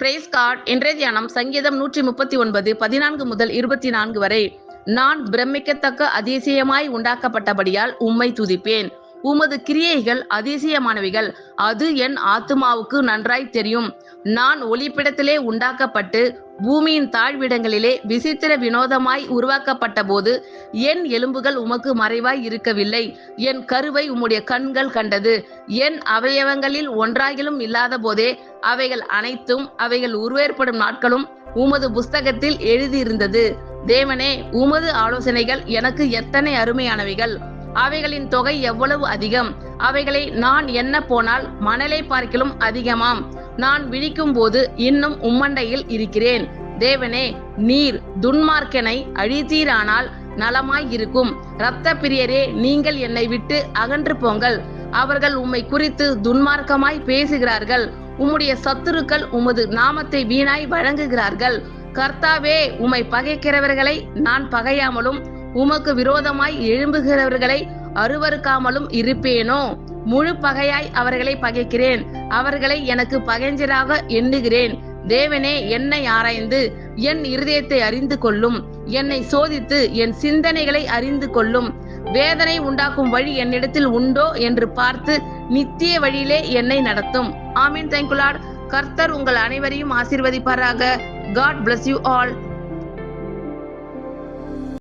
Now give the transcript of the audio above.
Price God. இன்றைய தியானம் சங்கீதம் 139 14 முதல் 24 வரை. நான் பிரமிக்கத்தக்க அதிசயமாய் உண்டாக்கப்பட்டபடியால் உம்மை துதிப்பேன். உமது கிரியைகள் அதிசயமானவைகள், அது என் ஆத்துமாவுக்கு நன்றாய் தெரியும். நான் ஒளிப்பிடத்திலே உண்டாக்கப்பட்டு பூமியின் தாழ்விடங்களிலே விசித்திர வினோதமாய் உருவாக்கப்பட்ட போது என் எலும்புகள் உமக்கு மறைவாய் இருக்கவில்லை. என் கருவை உம்முடைய கண்கள் கண்டது. என் அவயவங்களில் ஒன்றாகிலும் இல்லாத போதே அவைகள் அனைத்தும், அவைகள் உருவேற்படும் நாட்களும் உமது புஸ்தகத்தில் எழுதியிருந்தது. தேவனே, உமது ஆலோசனைகள் எனக்கு எத்தனை அருமையானவைகள்! அவைகளின் தொகை எவ்வளவு அதிகம்! அவைகளை நான் எண்ண போனால் மணலை பார்க்கிலும் அதிகமாம். நான் விழிக்கும் போது இன்னும் உம்மண்டையில் இருக்கிறேன். தேவனே, நீர் துன்மார்க்கனை அழித்தீரானால் நலமாய் இருக்கும். இரத்த பிரியரே, நீங்கள் என்னை விட்டு அகன்று போங்கள். அவர்கள் உம்மை குறித்து துன்மார்க்கமாய் பேசுகிறார்கள். உம்முடைய சத்துருக்கள் உமது நாமத்தை வீணாய் வழங்குகிறார்கள். கர்த்தாவே, உம்மை பகைக்கிறவர்களை நான் பகையாமலும் உமக்கு விரோதமாய் எழும்புகிறவர்களை அருவருக்காமலும் இருப்பேனோ? முழு பகையாய் அவர்களை பகைக்கிறேன். அவர்களை எனக்கு பகைஞராக எண்ணுகிறேன். தேவனே, என்னை ஆராய்ந்து என் இருதயத்தை அறிந்து கொள்ளும். என்னை சோதித்து என் சிந்தனைகளை அறிந்து கொள்ளும். வேதனை உண்டாக்கும் வழி என்னிடத்தில் உண்டோ என்று பார்த்து நித்திய வழியிலே என்னை நடத்தும். ஆமீன். Thank you Lord. கர்த்தர் உங்கள் அனைவரையும் ஆசீர்வதிப்பாராக. God bless you all.